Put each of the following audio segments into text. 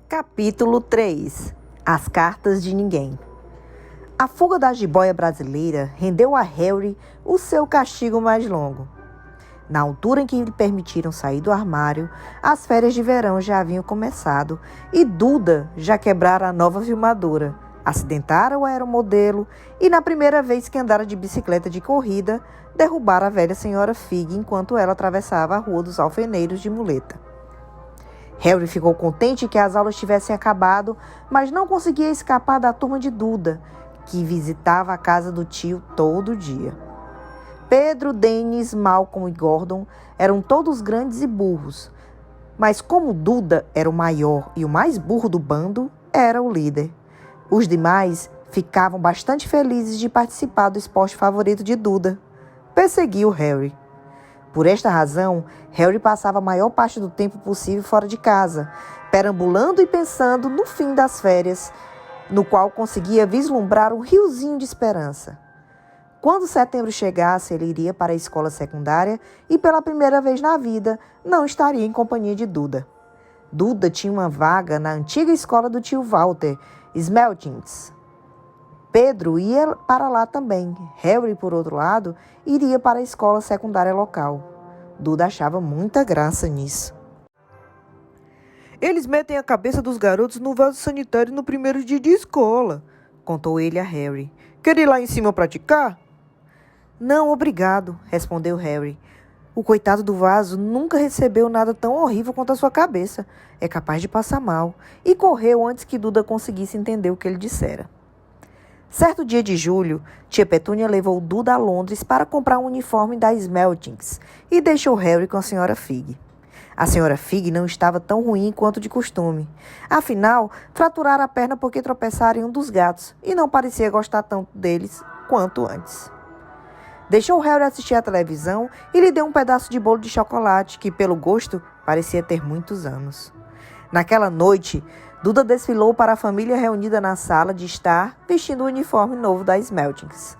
Capítulo 3. As cartas de ninguém. A fuga da jiboia brasileira rendeu a Harry o seu castigo mais longo. Na altura em que lhe permitiram sair do armário, as férias de verão já haviam começado e Duda já quebrara a nova filmadora, acidentara o aeromodelo e, na primeira vez que andara de bicicleta de corrida, derrubara a velha senhora Fig enquanto ela atravessava a rua dos alfeneiros de muleta. Harry ficou contente que as aulas tivessem acabado, mas não conseguia escapar da turma de Duda, que visitava a casa do tio todo dia. Pedro, Dennis, Malcolm e Gordon eram todos grandes e burros, mas como Duda era o maior e o mais burro do bando, era o líder. Os demais ficavam bastante felizes de participar do esporte favorito de Duda, perseguir o Harry. Por esta razão, Harry passava a maior parte do tempo possível fora de casa, perambulando e pensando no fim das férias, no qual conseguia vislumbrar um riozinho de esperança. Quando setembro chegasse, ele iria para a escola secundária e, pela primeira vez na vida, não estaria em companhia de Duda. Duda tinha uma vaga na antiga escola do tio Walter, Smeltings. Pedro ia para lá também. Harry, por outro lado, iria para a escola secundária local. Duda achava muita graça nisso. Eles metem a cabeça dos garotos no vaso sanitário no primeiro dia de escola, contou ele a Harry. Quer ir lá em cima praticar? Não, obrigado, respondeu Harry. O coitado do vaso nunca recebeu nada tão horrível quanto a sua cabeça. É capaz de passar mal. E correu antes que Duda conseguisse entender o que ele dissera. Certo dia de julho, tia Petúnia levou Duda a Londres para comprar um uniforme da Smeltings e deixou Harry com a senhora Fig. A senhora Fig não estava tão ruim quanto de costume. Afinal, fraturara a perna porque tropeçara em um dos gatos e não parecia gostar tanto deles quanto antes. Deixou Harry assistir à televisão e lhe deu um pedaço de bolo de chocolate que, pelo gosto, parecia ter muitos anos. Naquela noite, Duda desfilou para a família reunida na sala de estar vestindo o uniforme novo da Smeltings.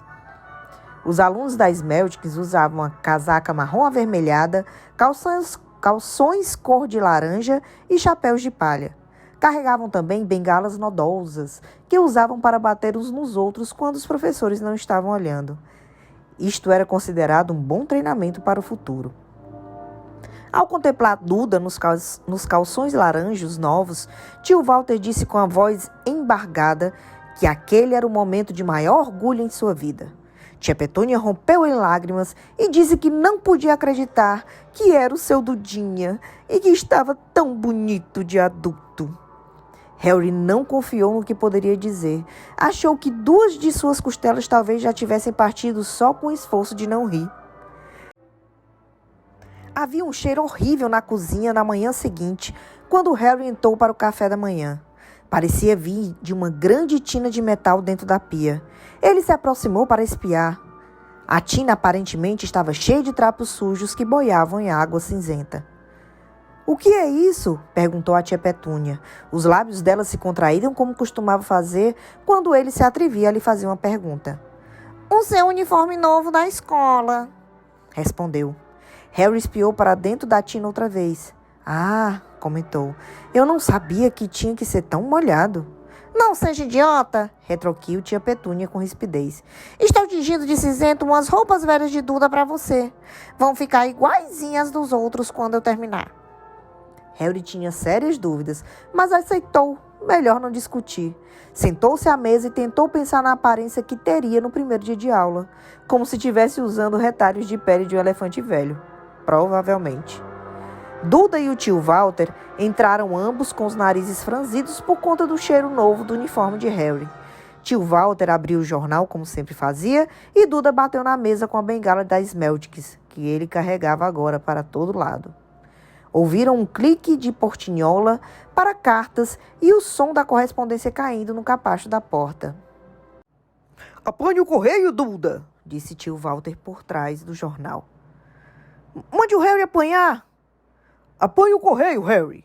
Os alunos da Smeltings usavam uma casaca marrom avermelhada, calções cor de laranja e chapéus de palha. Carregavam também bengalas nodosas, que usavam para bater uns nos outros quando os professores não estavam olhando. Isto era considerado um bom treinamento para o futuro. Ao contemplar Duda nos calções laranjos novos, tio Walter disse com a voz embargada que aquele era o momento de maior orgulho em sua vida. Tia Petúnia rompeu em lágrimas e disse que não podia acreditar que era o seu Dudinha e que estava tão bonito de adulto. Harry não confiou no que poderia dizer. Achou que 2 de suas costelas talvez já tivessem partido só com o esforço de não rir. Havia um cheiro horrível na cozinha na manhã seguinte, quando Harry entrou para o café da manhã. Parecia vir de uma grande tina de metal dentro da pia. Ele se aproximou para espiar. A tina aparentemente estava cheia de trapos sujos que boiavam em água cinzenta. "O que é isso?" perguntou a tia Petúnia. Os lábios dela se contraíram como costumava fazer quando ele se atrevia a lhe fazer uma pergunta. "O seu uniforme novo da escola", respondeu. Harry espiou para dentro da tina outra vez. "Ah", comentou, "eu não sabia que tinha que ser tão molhado." "Não seja idiota", retorquiu tia Petúnia com rispidez. "Estou tingindo de cinzento umas roupas velhas de Duda para você. Vão ficar iguaizinhas dos outros quando eu terminar." Harry tinha sérias dúvidas, mas aceitou. Melhor não discutir. Sentou-se à mesa e tentou pensar na aparência que teria no primeiro dia de aula, como se estivesse usando retalhos de pele de um elefante velho. Provavelmente. Duda e o tio Walter entraram ambos com os narizes franzidos por conta do cheiro novo do uniforme de Harry. Tio Walter abriu o jornal, como sempre fazia, e Duda bateu na mesa com a bengala da Smeltings, que ele carregava agora para todo lado. Ouviram um clique de portinhola para cartas e o som da correspondência caindo no capacho da porta. "Apanhe o correio, Duda", disse tio Walter por trás do jornal. "Mande o Harry apanhar." "Apanhe o correio, Harry."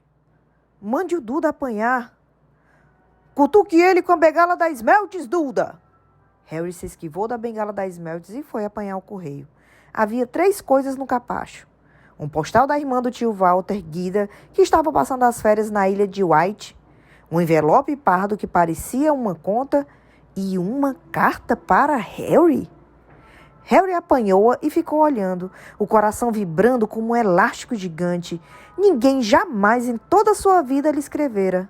"Mande o Duda apanhar." "Cutuque ele com a bengala da Smeltings, Duda." Harry se esquivou da bengala da Smeltings e foi apanhar o correio. Havia 3 coisas no capacho. Um postal da irmã do tio Walter, Guida, que estava passando as férias na ilha de White. um envelope pardo que parecia uma conta e uma carta para Harry. Harry apanhou-a e ficou olhando, o coração vibrando como um elástico gigante. Ninguém jamais em toda a sua vida lhe escrevera.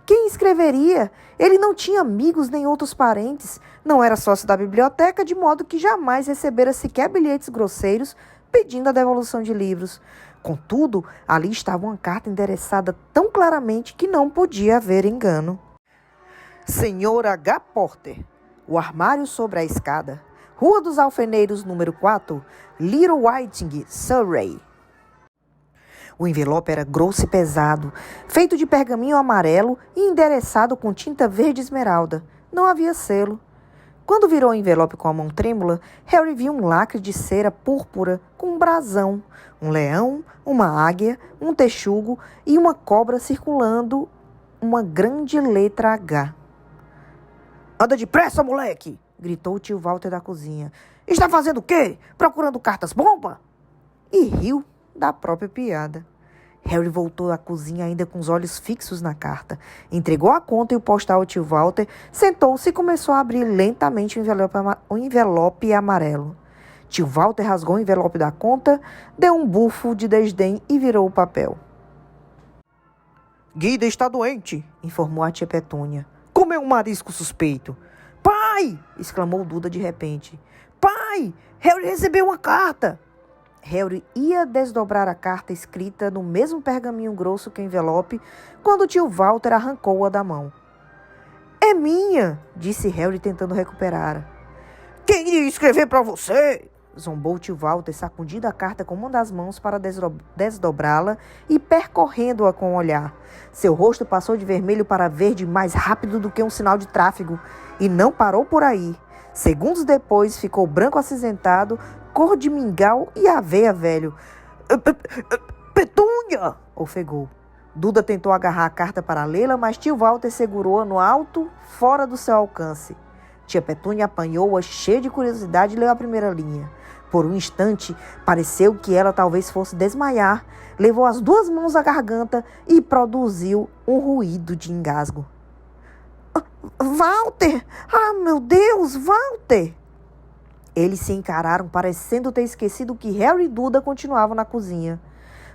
Quem escreveria? Ele não tinha amigos nem outros parentes, não era sócio da biblioteca, de modo que jamais recebera sequer bilhetes grosseiros pedindo a devolução de livros. Contudo, ali estava uma carta endereçada tão claramente que não podia haver engano. Sr. H. Porter, o armário sobre a escada. Rua dos Alfeneiros, número 4, Little Whiting, Surrey. O envelope era grosso e pesado, feito de pergaminho amarelo e endereçado com tinta verde esmeralda. Não havia selo. Quando virou o envelope com a mão trêmula, Harry viu um lacre de cera púrpura com um brasão, um leão, uma águia, um texugo e uma cobra circulando uma grande letra H. Anda depressa, moleque! Gritou o tio Walter da cozinha. Está fazendo o quê? Procurando cartas-bomba? E riu da própria piada. Harry voltou à cozinha ainda com os olhos fixos na carta. Entregou a conta e o postal ao tio Walter, sentou-se e começou a abrir lentamente o envelope amarelo. Tio Walter rasgou o envelope da conta, deu um bufo de desdém e virou o papel. Guida está doente, informou a tia Petúnia. Comeu um marisco suspeito. Pai! Exclamou Duda de repente. Pai! Harry recebeu uma carta! Harry ia desdobrar a carta escrita no mesmo pergaminho grosso que o envelope, quando o tio Walter arrancou-a da mão. É minha! Disse Harry tentando recuperar. Quem iria escrever para você? Zombou o tio Walter, sacudindo a carta com uma das mãos para desdobrá-la e percorrendo-a com o olhar. Seu rosto passou de vermelho para verde mais rápido do que um sinal de tráfego e não parou por aí. Segundos depois, ficou branco acinzentado, cor de mingau e aveia velho. Petúnia! Ofegou. Duda tentou agarrar a carta para lê-la, mas tio Walter segurou-a no alto, fora do seu alcance. Tia Petúnia apanhou-a cheia de curiosidade e leu a primeira linha. Por um instante, pareceu que ela talvez fosse desmaiar, levou as duas mãos à garganta e produziu um ruído de engasgo. Walter! Ah, meu Deus, Walter! Eles se encararam, parecendo ter esquecido que Harry e Duda continuavam na cozinha.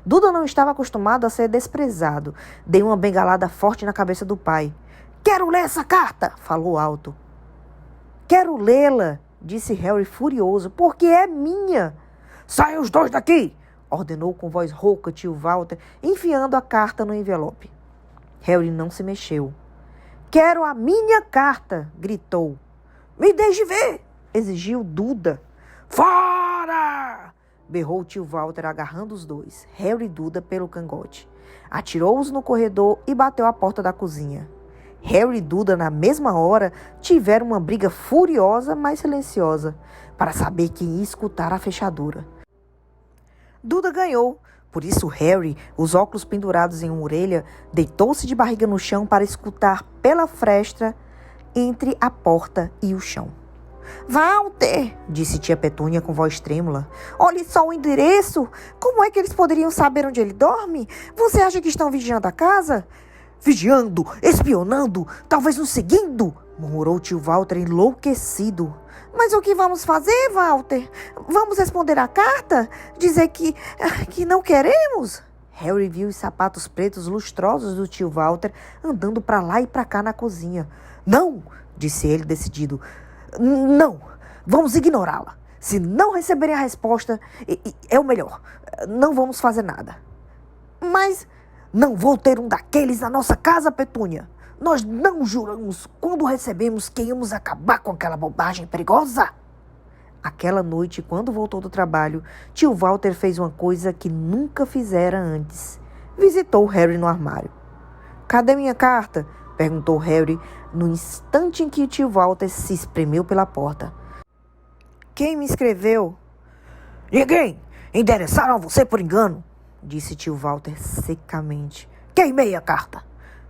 Duda não estava acostumado a ser desprezado. Deu uma bengalada forte na cabeça do pai. Quero ler essa carta! Falou alto. Quero lê-la, disse Harry furioso, porque é minha. Saiam os dois daqui! Ordenou com voz rouca tio Walter, enfiando a carta no envelope. Harry não se mexeu. Quero a minha carta, gritou. Me deixe ver, exigiu Duda. Fora! Berrou tio Walter, agarrando os dois, Harry e Duda, pelo cangote. Atirou-os no corredor e bateu à porta da cozinha. Harry e Duda, na mesma hora, tiveram uma briga furiosa, mas silenciosa, para saber quem ia escutar a fechadura. Duda ganhou. Por isso Harry, os óculos pendurados em uma orelha, deitou-se de barriga no chão para escutar pela fresta entre a porta e o chão. Walter, disse tia Petúnia com voz trêmula. Olhe só o endereço. Como é que eles poderiam saber onde ele dorme? Você acha que estão vigiando a casa? Vigiando, espionando, talvez nos seguindo, murmurou tio Walter enlouquecido. Mas o que vamos fazer, Walter? Vamos responder a carta? Dizer que não queremos? Harry viu os sapatos pretos lustrosos do tio Walter andando para lá e para cá na cozinha. Não, disse ele decidido. Não, vamos ignorá-la. Se não receberem a resposta, é o melhor. Não vamos fazer nada. Mas não vou ter um daqueles na nossa casa, Petúnia. Nós não juramos quando recebemos que íamos acabar com aquela bobagem perigosa. Aquela noite, quando voltou do trabalho, tio Walter fez uma coisa que nunca fizera antes. Visitou Harry no armário. Cadê minha carta? Perguntou Harry no instante em que o tio Walter se espremeu pela porta. Quem me escreveu? Ninguém! Endereçaram a você por engano, disse tio Walter secamente. Queimei a carta.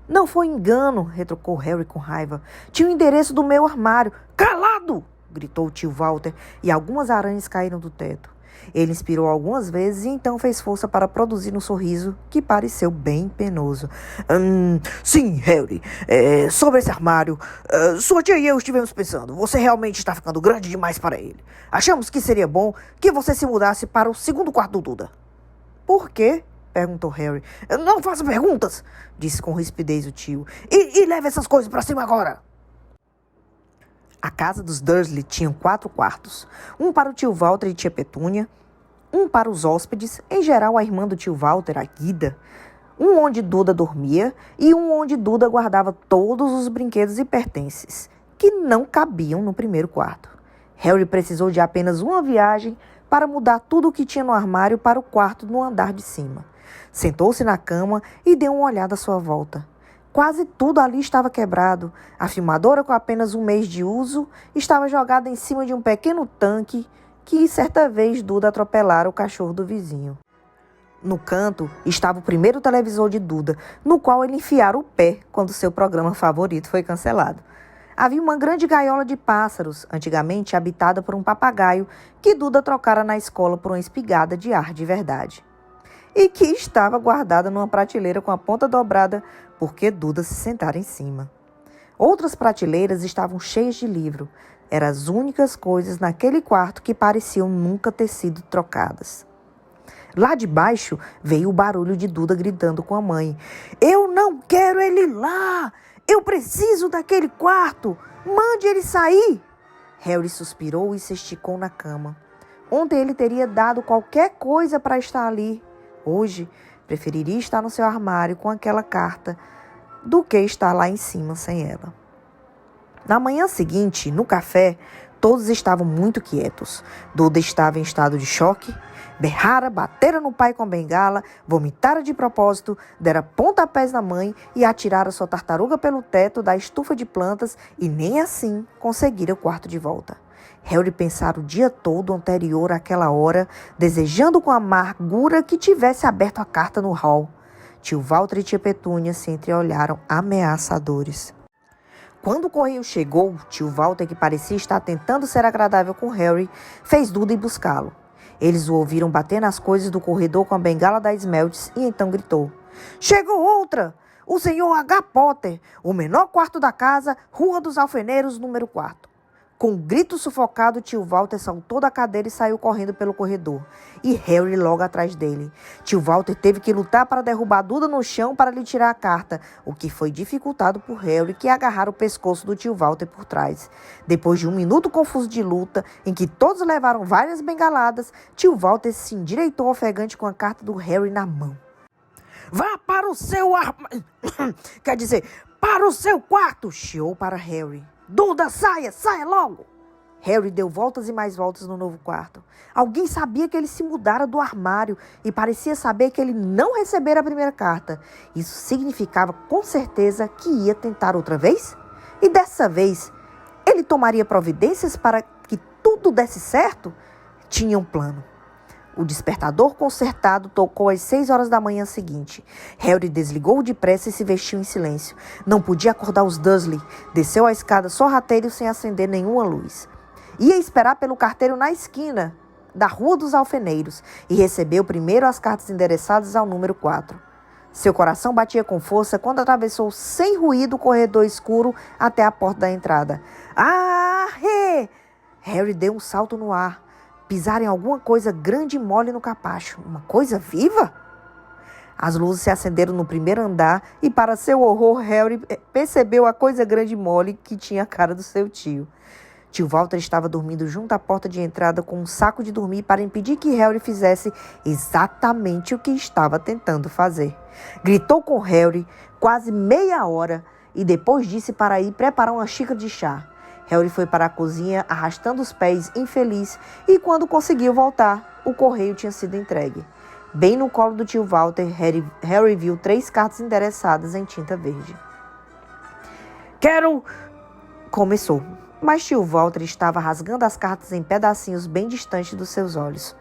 Não foi engano, retrucou Harry com raiva. Tinha o endereço do meu armário. Calado! Gritou o tio Walter e algumas aranhas caíram do teto. Ele inspirou algumas vezes e então fez força para produzir um sorriso que pareceu bem penoso. Sim, Harry. Sobre esse armário, sua tia e eu estivemos pensando. Você realmente está ficando grande demais para ele. Achamos que seria bom que você se mudasse para o segundo quarto do Duda. Por quê? Perguntou Harry. Não faça perguntas, disse com rispidez o tio. E leve essas coisas para cima agora. A casa dos Dursley tinha 4 quartos. Um para o tio Walter e tia Petúnia, um para os hóspedes, em geral a irmã do tio Walter, a Guida, um onde Duda dormia e um onde Duda guardava todos os brinquedos e pertences, que não cabiam no primeiro quarto. Harry precisou de apenas uma viagem para mudar tudo o que tinha no armário para o quarto no andar de cima. Sentou-se na cama e deu uma olhada à sua volta. Quase tudo ali estava quebrado. A filmadora, com apenas um mês de uso, estava jogada em cima de um pequeno tanque que certa vez Duda atropelara o cachorro do vizinho. No canto estava o primeiro televisor de Duda, no qual ele enfiara o pé quando seu programa favorito foi cancelado. Havia uma grande gaiola de pássaros, antigamente habitada por um papagaio, que Duda trocara na escola por uma espigada de ar de verdade. E que estava guardada numa prateleira com a ponta dobrada, porque Duda se sentara em cima. Outras prateleiras estavam cheias de livro. Eram as únicas coisas naquele quarto que pareciam nunca ter sido trocadas. Lá de baixo veio o barulho de Duda gritando com a mãe. Eu não quero ele lá! Eu preciso daquele quarto! Mande ele sair! Harry suspirou e se esticou na cama. Ontem ele teria dado qualquer coisa para estar ali. Hoje, preferiria estar no seu armário com aquela carta do que estar lá em cima sem ela. Na manhã seguinte, no café, todos estavam muito quietos. Duda estava em estado de choque. Berrara, batera no pai com a bengala, vomitara de propósito, dera pontapés na mãe e atirara sua tartaruga pelo teto da estufa de plantas e nem assim conseguira o quarto de volta. Harry pensara o dia todo anterior àquela hora, desejando com amargura que tivesse aberto a carta no hall. Tio Walter e tia Petúnia se entreolharam ameaçadores. Quando o correio chegou, tio Walter, que parecia estar tentando ser agradável com Harry, fez Duda ir buscá-lo. Eles o ouviram bater nas coisas do corredor com a bengala da Smelts e então gritou. Chegou outra! O senhor H. Potter, o menor quarto da casa, Rua dos Alfeneiros, número 4. Com um grito sufocado, tio Walter saltou da cadeira e saiu correndo pelo corredor. E Harry logo atrás dele. Tio Walter teve que lutar para derrubar Duda no chão para lhe tirar a carta, o que foi dificultado por Harry, que agarrara o pescoço do tio Walter por trás. Depois de um minuto confuso de luta, em que todos levaram várias bengaladas, tio Walter se endireitou ofegante com a carta do Harry na mão. Vá para o seu armário. Quer dizer, para o seu quarto, chiou para Harry. Duda, saia logo! Harry deu voltas e mais voltas no novo quarto. Alguém sabia que ele se mudara do armário e parecia saber que ele não recebera a primeira carta. Isso significava com certeza que ia tentar outra vez? E dessa vez, ele tomaria providências para que tudo desse certo? Tinha um plano. O despertador consertado tocou às 6 horas da manhã seguinte. Harry desligou depressa e se vestiu em silêncio. Não podia acordar os Dursley. Desceu a escada sorrateiro sem acender nenhuma luz. Ia esperar pelo carteiro na esquina da Rua dos Alfeneiros e recebeu primeiro as cartas endereçadas ao número 4. Seu coração batia com força quando atravessou sem ruído o corredor escuro até a porta da entrada. Arre! Harry deu um salto no ar. Pisar em alguma coisa grande e mole no capacho. Uma coisa viva? As luzes se acenderam no primeiro andar e, para seu horror, Harry percebeu a coisa grande e mole que tinha a cara do seu tio. Tio Walter estava dormindo junto à porta de entrada com um saco de dormir para impedir que Harry fizesse exatamente o que estava tentando fazer. Gritou com Harry quase meia hora e depois disse para ir preparar uma xícara de chá. Harry foi para a cozinha arrastando os pés infeliz e quando conseguiu voltar, o correio tinha sido entregue. Bem no colo do tio Walter, Harry viu 3 cartas endereçadas em tinta verde. Quero... Começou, mas tio Walter estava rasgando as cartas em pedacinhos bem distantes dos seus olhos.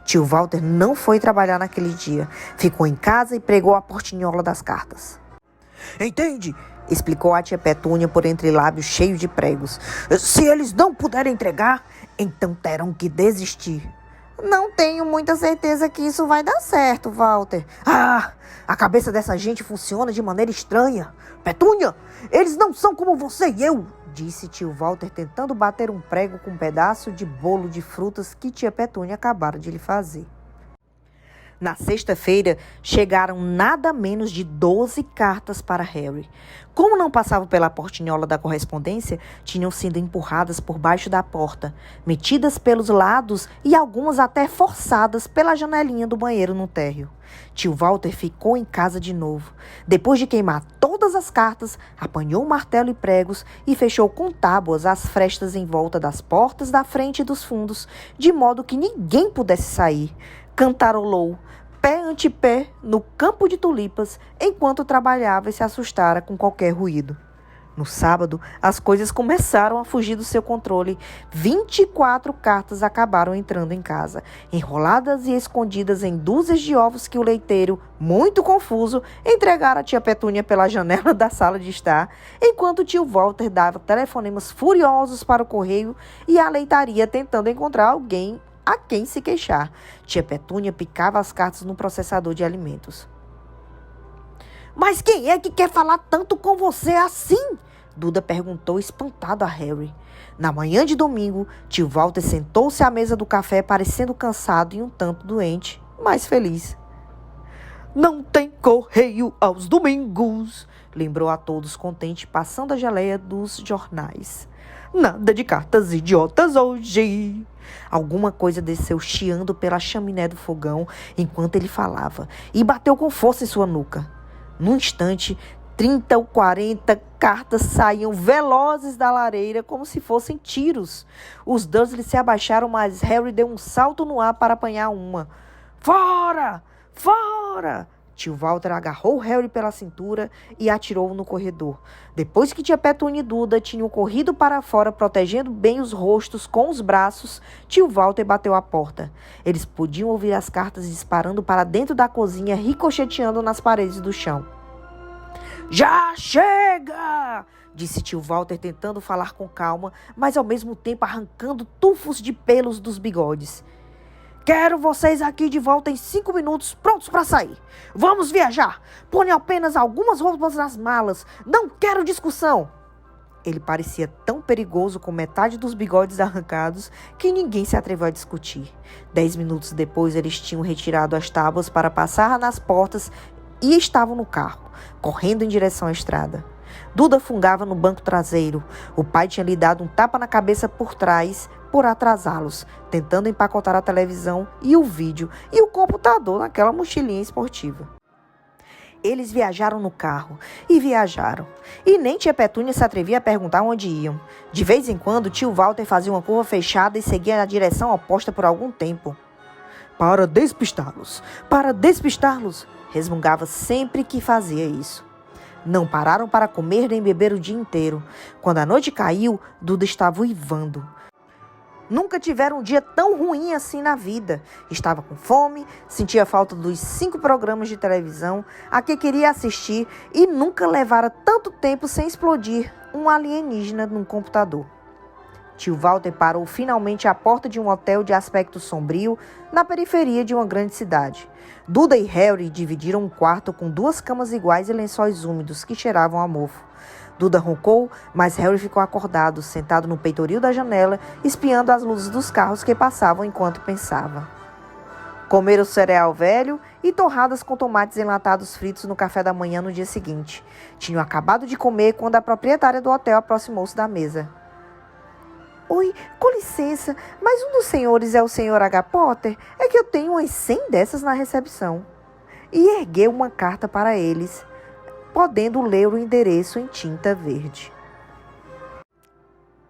Tio Walter não foi trabalhar naquele dia. Ficou em casa e pregou a portinhola das cartas. Entende? Explicou a tia Petúnia por entre lábios cheios de pregos. Se eles não puderem entregar, então terão que desistir. Não tenho muita certeza que isso vai dar certo, Walter. Ah, a cabeça dessa gente funciona de maneira estranha. Petúnia, eles não são como você e eu, disse tio Walter, tentando bater um prego com um pedaço de bolo de frutas que tia Petúnia acabara de lhe fazer. Na sexta-feira, chegaram nada menos de 12 cartas para Harry. Como não passavam pela portinhola da correspondência, tinham sido empurradas por baixo da porta, metidas pelos lados e algumas até forçadas pela janelinha do banheiro no térreo. Tio Walter ficou em casa de novo. Depois de queimar todas as cartas, apanhou martelo e pregos e fechou com tábuas as frestas em volta das portas da frente e dos fundos, de modo que ninguém pudesse sair. Cantarolou, pé ante pé, no campo de tulipas, enquanto trabalhava e se assustara com qualquer ruído. No sábado, as coisas começaram a fugir do seu controle. 24 cartas acabaram entrando em casa, enroladas e escondidas em dúzias de ovos que o leiteiro, muito confuso, entregara a tia Petúnia pela janela da sala de estar, enquanto o tio Walter dava telefonemas furiosos para o correio e a leitaria tentando encontrar alguém a quem se queixar. Tia Petúnia picava as cartas no processador de alimentos. Mas quem é que quer falar tanto com você assim? Duda perguntou espantado a Harry. Na manhã de domingo, tio Walter sentou-se à mesa do café parecendo cansado e um tanto doente, mas feliz. Não tem correio aos domingos, lembrou a todos contente, passando a geleia dos jornais. Nada de cartas idiotas hoje. Alguma coisa desceu chiando pela chaminé do fogão enquanto ele falava e bateu com força em sua nuca. Num instante, 30 ou 40 cartas saíam velozes da lareira como se fossem tiros. Os Dursley se abaixaram, mas Harry deu um salto no ar para apanhar uma. Fora! Fora! Tio Walter agarrou Harry pela cintura e atirou-o no corredor. Depois que tia Petúnia e Duda tinham corrido para fora, protegendo bem os rostos com os braços, tio Walter bateu à porta. Eles podiam ouvir as cartas disparando para dentro da cozinha, ricocheteando nas paredes do chão. Já chega! Disse tio Walter, tentando falar com calma, mas ao mesmo tempo arrancando tufos de pelos dos bigodes. Quero vocês aqui de volta em 5 minutos, prontos para sair. Vamos viajar. Ponham apenas algumas roupas nas malas. Não quero discussão. Ele parecia tão perigoso com metade dos bigodes arrancados que ninguém se atreveu a discutir. 10 minutos depois, eles tinham retirado as tábuas para passar nas portas e estavam no carro, correndo em direção à estrada. Duda fungava no banco traseiro. O pai tinha lhe dado um tapa na cabeça por trás por atrasá-los, tentando empacotar a televisão e o vídeo e o computador naquela mochilinha esportiva. Eles viajaram no carro e viajaram. E nem tia Petúnia se atrevia a perguntar onde iam. De vez em quando, tio Walter fazia uma curva fechada e seguia na direção oposta por algum tempo. Para despistá-los, resmungava sempre que fazia isso. Não pararam para comer nem beber o dia inteiro. Quando a noite caiu, Duda estava uivando. Nunca tiveram um dia tão ruim assim na vida. Estava com fome, sentia falta dos 5 programas de televisão a que queria assistir e nunca levara tanto tempo sem explodir um alienígena num computador. Tio Walter parou finalmente à porta de um hotel de aspecto sombrio na periferia de uma grande cidade. Duda e Harry dividiram um quarto com 2 camas iguais e lençóis úmidos que cheiravam a mofo. Duda roncou, mas Harry ficou acordado, sentado no peitoril da janela, espiando as luzes dos carros que passavam enquanto pensava. Comeram cereal velho e torradas com tomates enlatados fritos no café da manhã no dia seguinte. Tinham acabado de comer quando a proprietária do hotel aproximou-se da mesa. Oi, com licença, mas um dos senhores é o senhor H. Potter? É que eu tenho umas 100 dessas na recepção. E ergueu uma carta para eles, podendo ler o endereço em tinta verde.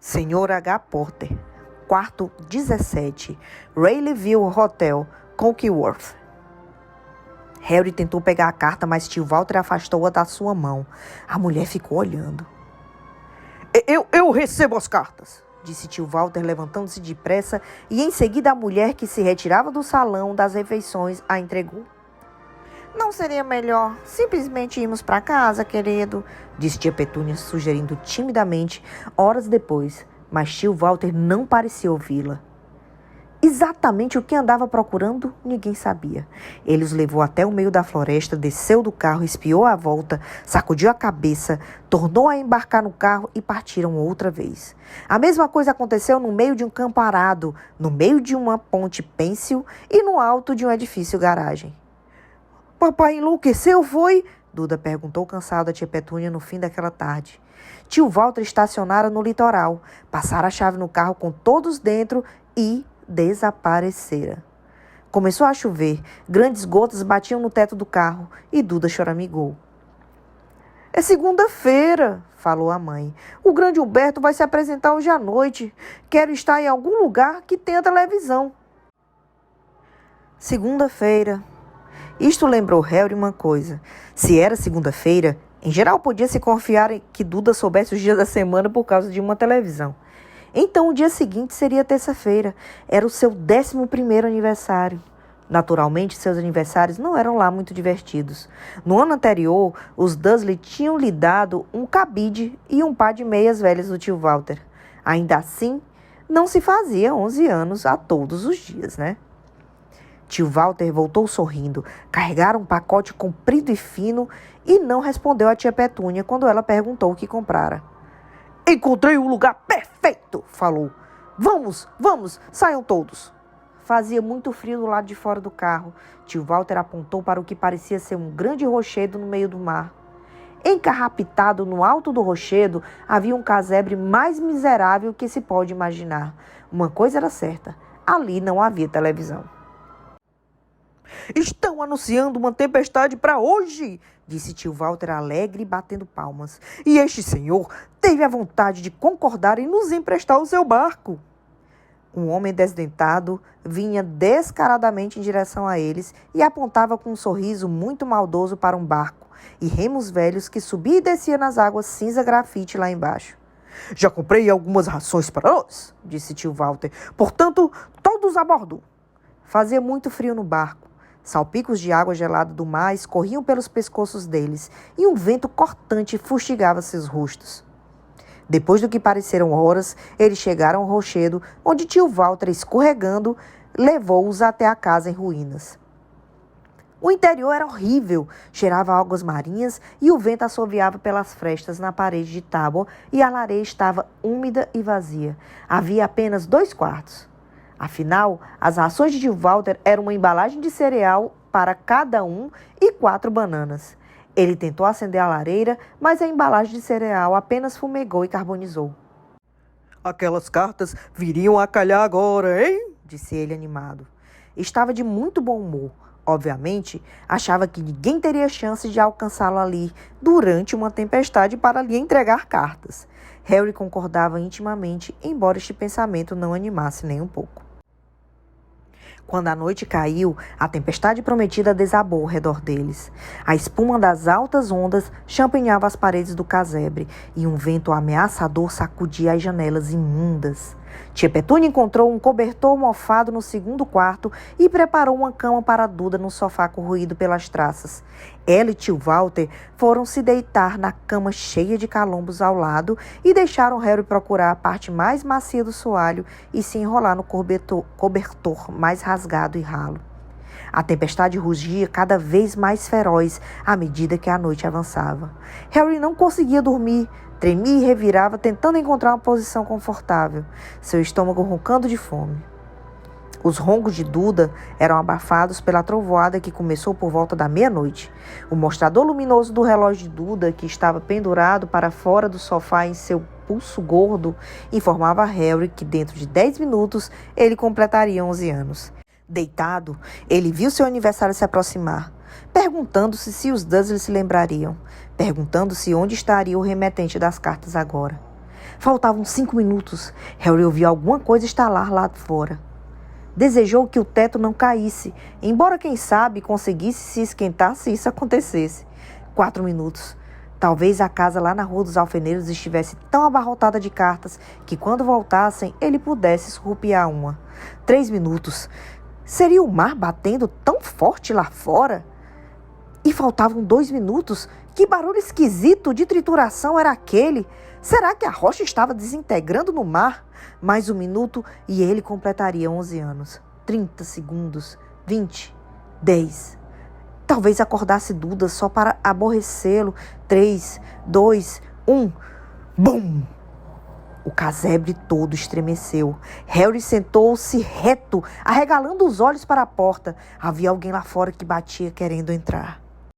Senhor H. Potter, quarto 17, Rayleigh Hotel, Conkyworth. Harry tentou pegar a carta, mas tio Walter afastou-a da sua mão. A mulher ficou olhando. Eu recebo as cartas, disse tio Walter, levantando-se depressa, e em seguida a mulher que se retirava do salão das refeições a entregou. Não seria melhor simplesmente irmos para casa, querido? Disse tia Petúnia, sugerindo timidamente, horas depois, mas tio Walter não parecia ouvi-la. Exatamente o que andava procurando, ninguém sabia. Ele os levou até o meio da floresta, desceu do carro, espiou à volta, sacudiu a cabeça, tornou a embarcar no carro e partiram outra vez. A mesma coisa aconteceu no meio de um campo arado, no meio de uma ponte pêncil e no alto de um edifício garagem. Papai enlouqueceu, foi? Duda perguntou cansada a tia Petúnia no fim daquela tarde. Tio Walter estacionara no litoral, passara a chave no carro com todos dentro e desaparecera. Começou a chover, grandes gotas batiam no teto do carro e Duda choramingou. É segunda-feira, falou a mãe. O grande Humberto vai se apresentar hoje à noite. Quero estar em algum lugar que tenha televisão. Segunda-feira. Isto lembrou Harry uma coisa. Se era segunda-feira, em geral podia se confiar em que Duda soubesse os dias da semana por causa de uma televisão. Então o dia seguinte seria terça-feira. Era o seu 11º aniversário. Naturalmente, seus aniversários não eram lá muito divertidos. No ano anterior, os Dursley tinham lhe dado um cabide e um par de meias velhas do tio Walter. Ainda assim, não se fazia 11 anos a todos os dias, né? Tio Walter voltou sorrindo, carregara um pacote comprido e fino e não respondeu à tia Petúnia quando ela perguntou o que comprara. Encontrei o lugar perfeito, falou. Vamos, saiam todos. Fazia muito frio do lado de fora do carro. Tio Walter apontou para o que parecia ser um grande rochedo no meio do mar. Encarrapitado no alto do rochedo, havia um casebre mais miserável que se pode imaginar. Uma coisa era certa, ali não havia televisão. Estão anunciando uma tempestade para hoje, disse tio Walter alegre, batendo palmas. E este senhor teve a vontade de concordar em nos emprestar o seu barco. Um homem desdentado vinha descaradamente em direção a eles e apontava com um sorriso muito maldoso para um barco e remos velhos que subia e descia nas águas cinza grafite lá embaixo. Já comprei algumas rações para nós, disse tio Walter. Portanto, todos a bordo. Fazia muito frio no barco. Salpicos de água gelada do mar escorriam pelos pescoços deles e um vento cortante fustigava seus rostos. Depois do que pareceram horas, eles chegaram ao rochedo, onde tio Walter, escorregando, levou-os até a casa em ruínas. O interior era horrível, cheirava a águas marinhas e o vento assoviava pelas frestas na parede de tábua e a lareira estava úmida e vazia. Havia apenas 2 quartos. Afinal, as rações de tio Walter eram uma embalagem de cereal para cada um e 4 bananas. Ele tentou acender a lareira, mas a embalagem de cereal apenas fumegou e carbonizou. Aquelas cartas viriam a calhar agora, hein? Disse ele animado. Estava de muito bom humor. Obviamente, achava que ninguém teria chance de alcançá-lo ali durante uma tempestade para lhe entregar cartas. Harry concordava intimamente, embora este pensamento não animasse nem um pouco. Quando a noite caiu, a tempestade prometida desabou ao redor deles. A espuma das altas ondas champinhava as paredes do casebre e um vento ameaçador sacudia as janelas imundas. Tia Petúnia encontrou um cobertor mofado no 2º quarto e preparou uma cama para Duda no sofá corroído pelas traças. Ela e tio Walter foram se deitar na cama cheia de calombos ao lado e deixaram Harry procurar a parte mais macia do soalho e se enrolar no cobertor mais rasgado e ralo. A tempestade rugia cada vez mais feroz à medida que a noite avançava. Harry não conseguia dormir. Tremia e revirava, tentando encontrar uma posição confortável, seu estômago roncando de fome. Os roncos de Duda eram abafados pela trovoada que começou por volta da meia-noite. O mostrador luminoso do relógio de Duda, que estava pendurado para fora do sofá em seu pulso gordo, informava a Harry que dentro de 10 minutos ele completaria 11 anos. Deitado, ele viu seu aniversário se aproximar, perguntando-se se os Dursley se lembrariam, perguntando-se onde estaria o remetente das cartas agora. Faltavam 5 minutos. Harry ouviu alguma coisa estalar lá fora. Desejou que o teto não caísse, embora, quem sabe, conseguisse se esquentar se isso acontecesse. 4 minutos. Talvez a casa lá na Rua dos Alfeneiros estivesse tão abarrotada de cartas que, quando voltassem, ele pudesse escorpiar uma. 3 minutos. Seria o mar batendo tão forte lá fora? E faltavam 2 minutos? Que barulho esquisito de trituração era aquele? Será que a rocha estava desintegrando no mar? Mais 1 minuto e ele completaria 11 anos. 30 segundos. 20. 10. Talvez acordasse Duda só para aborrecê-lo. 3, 2, 1. Bum! O casebre todo estremeceu. Harry sentou-se reto, arregalando os olhos para a porta. Havia alguém lá fora que batia querendo entrar.